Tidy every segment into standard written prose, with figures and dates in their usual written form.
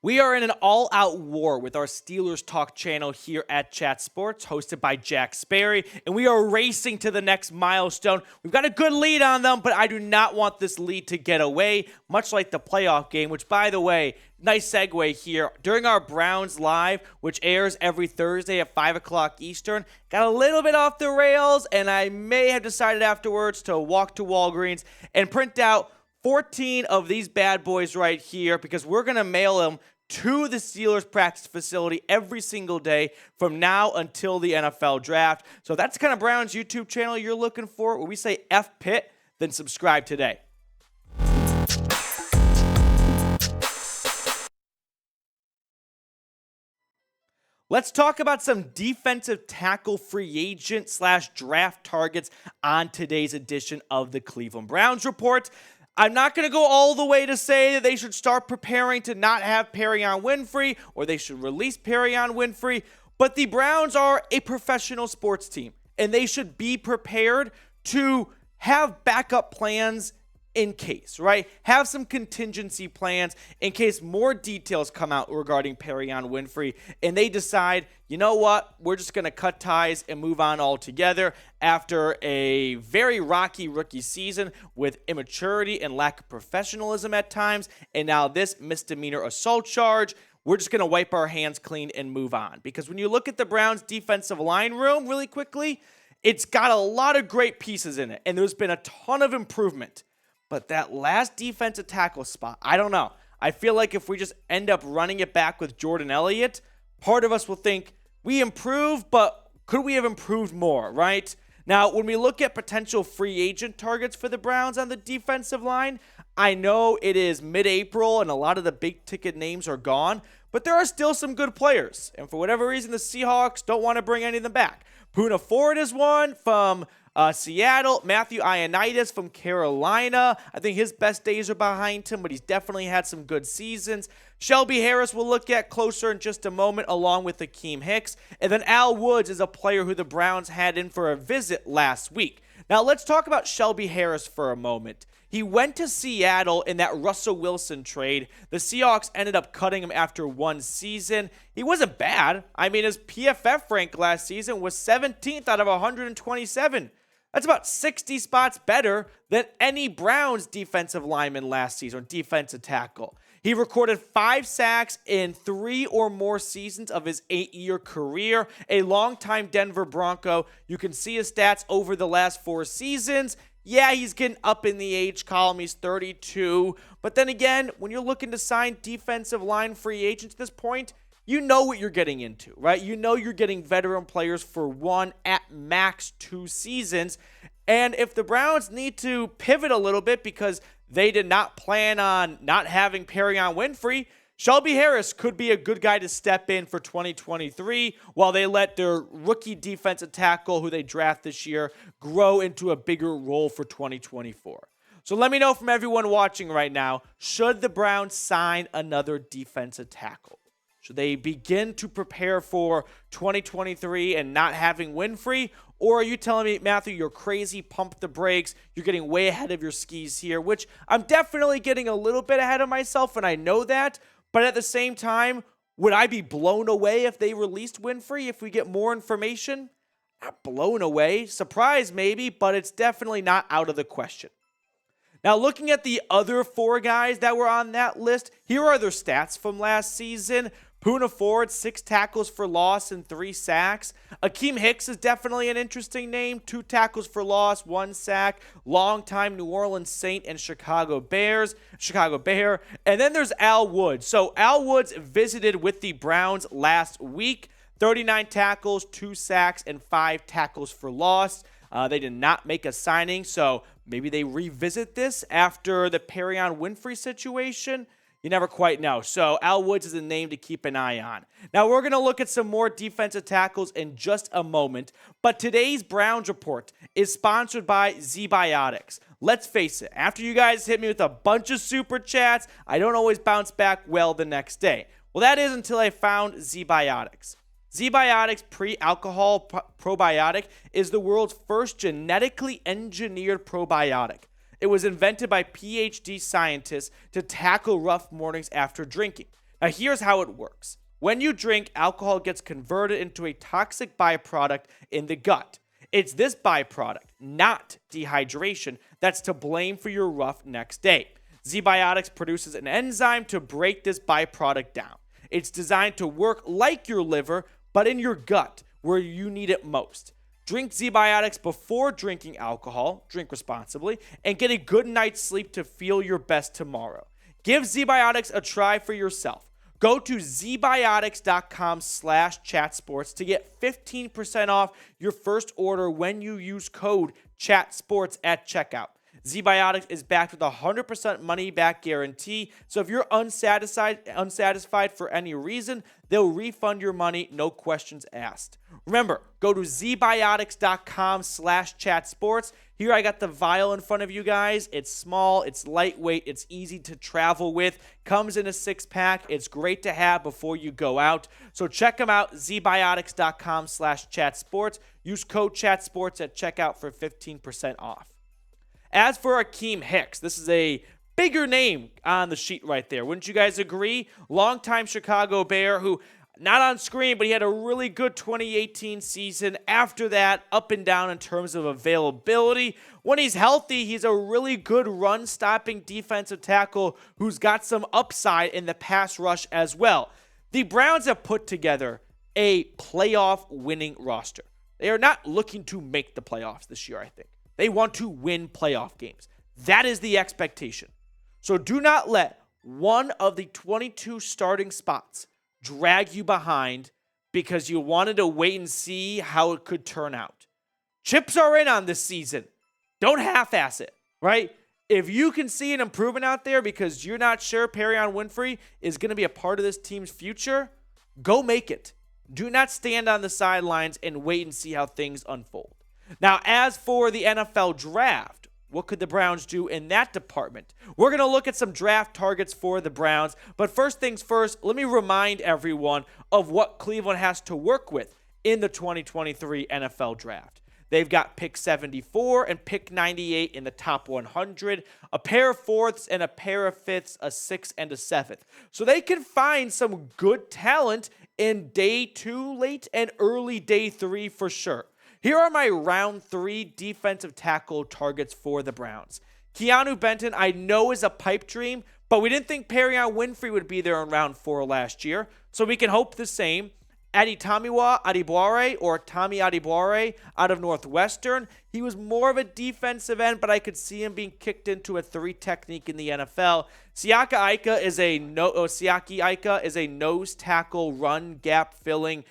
We are in an all-out war with our Steelers Talk channel here at Chat Sports, hosted by Jack Sperry, and we are racing to the next milestone. We've got a good lead on them, but I do not want this lead to get away, much like the playoff game, which, by the way, nice segue here. During our Browns Live, which airs every Thursday at 5 o'clock Eastern, got a little bit off the rails, and I may have decided afterwards to walk to Walgreens and print out 14 of these bad boys right here because we're going to mail them to the Steelers practice facility every single day from now until the NFL draft. So if that's the kind of Browns YouTube channel you're looking for, where we say F Pitt, then subscribe today. Let's talk about some defensive tackle free agent / draft targets on today's edition of the Cleveland Browns Report. I'm not going to go all the way to say that they should start preparing to not have Perrion Winfrey or they should release Perrion Winfrey, but the Browns are a professional sports team, and they should be prepared to have backup plans in case, right? Have some contingency plans in case more details come out regarding Perrion Winfrey and they decide, you know what, we're just going to cut ties and move on altogether after a very rocky rookie season with immaturity and lack of professionalism at times, and now this misdemeanor assault charge. We're just going to wipe our hands clean and move on. Because when you look at the Browns' defensive line room really quickly, it's got a lot of great pieces in it, and there's been a ton of improvement. But that last defensive tackle spot, I don't know. I feel like if we just end up running it back with Jordan Elliott, part of us will think we improved, but could we have improved more, right? Now, when we look at potential free agent targets for the Browns on the defensive line, I know it is mid-April and a lot of the big-ticket names are gone, but there are still some good players. And for whatever reason, the Seahawks don't want to bring any of them back. Poona Ford is one from Seattle. Matthew Ioannidis from Carolina. I think his best days are behind him, but he's definitely had some good seasons. Shelby Harris we'll look at closer in just a moment, along with Akiem Hicks. And then Al Woods is a player who the Browns had in for a visit last week. Now let's talk about Shelby Harris for a moment. He went to Seattle in that Russell Wilson trade. The Seahawks ended up cutting him after one season. He wasn't bad. I mean, his PFF rank last season was 17th out of 127. That's about 60 spots better than any Browns defensive lineman last season, or defensive tackle. He recorded 5 sacks in 3 or more seasons of his 8-year career. A longtime Denver Bronco. You can see his stats over the last 4 seasons. Yeah, he's getting up in the age column. He's 32. But then again, when you're looking to sign defensive line free agents at this point, you know what you're getting into, right? You know you're getting veteran players for 1 at max 2 seasons. And if the Browns need to pivot a little bit because they did not plan on not having Perrion Winfrey, Shelby Harris could be a good guy to step in for 2023 while they let their rookie defensive tackle, who they draft this year, grow into a bigger role for 2024. So let me know from everyone watching right now, should the Browns sign another defensive tackle? Should they begin to prepare for 2023 and not having Winfrey? Or are you telling me, Matthew, you're crazy, pump the brakes, you're getting way ahead of your skis here, which I'm definitely getting a little bit ahead of myself, and I know that. But at the same time, would I be blown away if they released Winfrey if we get more information? Not blown away. Surprised maybe, but it's definitely not out of the question. Now, looking at the other 4 guys that were on that list, here are their stats from last season. Poona Ford, 6 tackles for loss and 3 sacks. Akiem Hicks is definitely an interesting name. 2 tackles for loss, 1 sack. Longtime New Orleans Saint and Chicago Bear. And then there's Al Woods. So Al Woods visited with the Browns last week. 39 tackles, 2 sacks, and 5 tackles for loss. They did not make a signing, so maybe they revisit this after the Perrion Winfrey situation. You never quite know. So Al Woods is a name to keep an eye on. Now we're going to look at some more defensive tackles in just a moment. But today's Browns Report is sponsored by ZBiotics. Let's face it, after you guys hit me with a bunch of super chats, I don't always bounce back well the next day. Well, that is until I found ZBiotics. ZBiotics pre-alcohol probiotic is the world's first genetically engineered probiotic. It was invented by PhD scientists to tackle rough mornings after drinking. Now, here's how it works. When you drink, alcohol gets converted into a toxic byproduct in the gut. It's this byproduct, not dehydration, that's to blame for your rough next day. ZBiotics produces an enzyme to break this byproduct down. It's designed to work like your liver, but in your gut, where you need it most. Drink ZBiotics before drinking alcohol, drink responsibly, and get a good night's sleep to feel your best tomorrow. Give ZBiotics a try for yourself. Go to zbiotics.com/chatsports to get 15% off your first order when you use code CHATSPORTS at checkout. ZBiotics is backed with a 100% money-back guarantee, so if you're unsatisfied for any reason, they'll refund your money, no questions asked. Remember, go to zbiotics.com/chatsports. Here I got the vial in front of you guys. It's small, it's lightweight, it's easy to travel with, comes in a 6-pack. It's great to have before you go out. So check them out, zbiotics.com/chatsports. Use code CHATSPORTS at checkout for 15% off. As for Akiem Hicks, this is a bigger name on the sheet right there. Wouldn't you guys agree? Longtime Chicago Bear who, not on screen, but he had a really good 2018 season. After that, up and down in terms of availability. When he's healthy, he's a really good run-stopping defensive tackle who's got some upside in the pass rush as well. The Browns have put together a playoff winning roster. They are not looking to make the playoffs this year, I think. They want to win playoff games. That is the expectation. So do not let one of the 22 starting spots drag you behind because you wanted to wait and see how it could turn out. Chips are in on this season. Don't half-ass it, right? If you can see an improvement out there because you're not sure Perrion Winfrey is going to be a part of this team's future, go make it. Do not stand on the sidelines and wait and see how things unfold. Now, as for the NFL draft, what could the Browns do in that department? We're going to look at some draft targets for the Browns. But first things first, let me remind everyone of what Cleveland has to work with in the 2023 NFL draft. They've got pick 74 and pick 98 in the top 100, a pair of fourths and a pair of fifths, a 6th and a 7th. So they can find some good talent in day 2 late and early day 3 for sure. Here are my round 3 defensive tackle targets for the Browns. Keeanu Benton, I know is a pipe dream, but we didn't think Perrion Winfrey would be there in round 4 last year, so we can hope the same. Adetomiwa, Adebawore, or Tommy Adebawore out of Northwestern. He was more of a defensive end, but I could see him being kicked into a 3 technique in the NFL. Siaki Ika is a nose tackle, run gap filling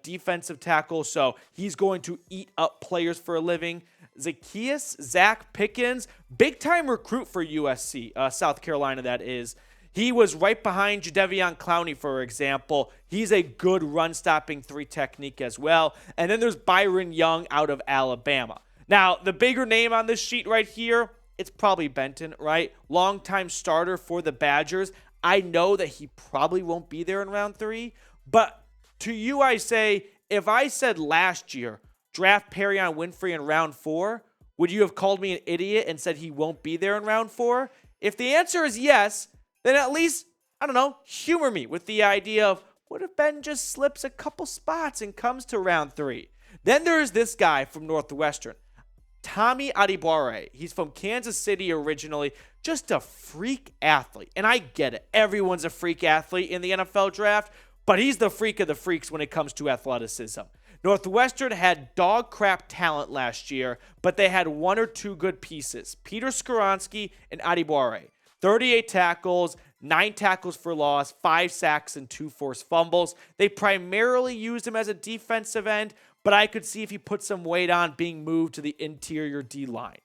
defensive tackle, so he's going to eat up players for a living. Zacch, Pickens, big-time recruit for USC, South Carolina that is. He was right behind Jadeveon Clowney, for example. He's a good run-stopping 3 technique as well. And then there's Byron Young out of Alabama. Now, the bigger name on this sheet right here, it's probably Benton, right? Longtime starter for the Badgers. I know that he probably won't be there in round 3, but to you, I say, if I said last year, draft Perrion Winfrey in round 4, would you have called me an idiot and said he won't be there in round 4? If the answer is yes, then at least, I don't know, humor me with the idea of, what if Ben just slips a couple spots and comes to round 3? Then there's this guy from Northwestern, Tommy Adebawore. He's from Kansas City originally, just a freak athlete. And I get it. Everyone's a freak athlete in the NFL draft, but he's the freak of the freaks when it comes to athleticism. Northwestern had dog crap talent last year, but they had 1 or 2 good pieces, Peter Skoronski and Adebawore. 38 tackles, 9 tackles for loss, 5 sacks, and 2 forced fumbles. They primarily used him as a defensive end, but I could see if he put some weight on being moved to the interior D-line.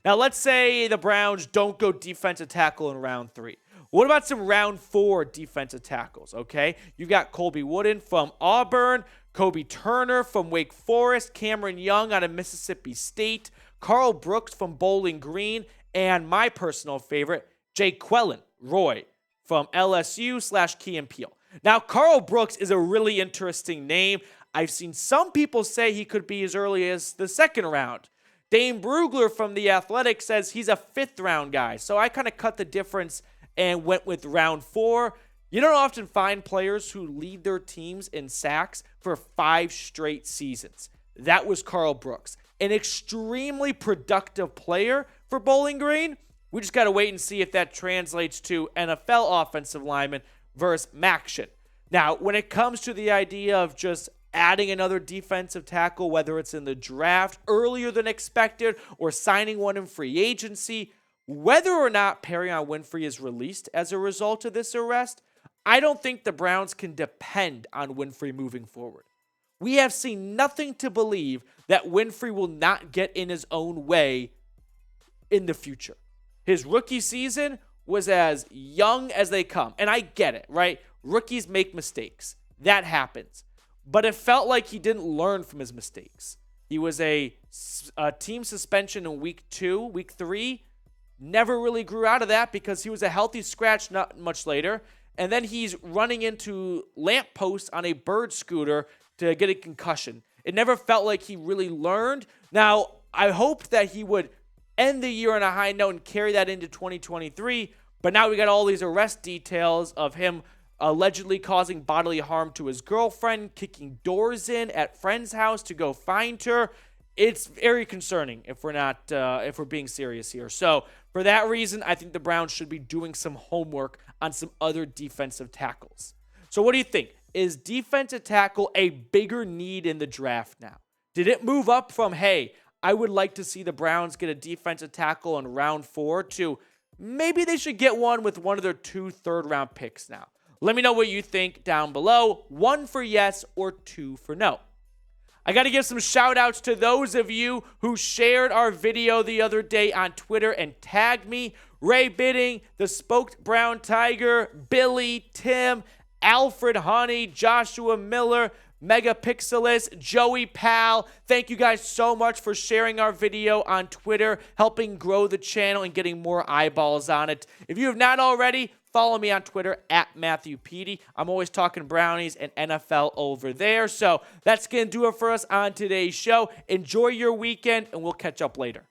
Now, let's say the Browns don't go defensive tackle in round 3. What about some round 4 defensive tackles, okay? You've got Colby Wooden from Auburn, Kobie Turner from Wake Forest, Cameron Young out of Mississippi State, Karl Brooks from Bowling Green, and my personal favorite, Jaquelin Roy from LSU/Key and Peele. Now, Karl Brooks is a really interesting name. I've seen some people say he could be as early as the 2nd round. Dane Brugler from The Athletic says he's a 5th round guy. So I kind of cut the difference and went with round 4. You don't often find players who lead their teams in sacks for 5 straight seasons. That was Karl Brooks, an extremely productive player for Bowling Green. We just got to wait and see if that translates to NFL offensive lineman versus Maction. Now, when it comes to the idea of just adding another defensive tackle, whether it's in the draft earlier than expected or signing one in free agency, whether or not Perrion Winfrey is released as a result of this arrest, I don't think the Browns can depend on Winfrey moving forward. We have seen nothing to believe that Winfrey will not get in his own way in the future. His rookie season was as young as they come. And I get it, right? Rookies make mistakes. That happens. But it felt like he didn't learn from his mistakes. He was a team suspension in week 3. Never really grew out of that because he was a healthy scratch not much later. And then he's running into lampposts on a bird scooter to get a concussion. It never felt like he really learned. Now, I hoped that he would end the year on a high note and carry that into 2023. But now we got all these arrest details of him allegedly causing bodily harm to his girlfriend, kicking doors in at friend's house to go find her. It's very concerning if we're being serious here. So for that reason, I think the Browns should be doing some homework on some other defensive tackles. So what do you think? Is defensive tackle a bigger need in the draft now? Did it move up from, hey, I would like to see the Browns get a defensive tackle in round 4 to maybe they should get one with one of their 2 third-round picks now? Let me know what you think down below. 1 for yes or 2 for no. I got to give some shout outs to those of you who shared our video the other day on Twitter and tagged me. Ray Bidding, the Spoked Brown Tiger, Billy, Tim, Alfred Honey, Joshua Miller, Megapixelis, Joey Pal. Thank you guys so much for sharing our video on Twitter, helping grow the channel and getting more eyeballs on it. If you have not already, follow me on Twitter at Matthew Petey. I'm always talking Brownies and NFL over there. So that's going to do it for us on today's show. Enjoy your weekend, and we'll catch up later.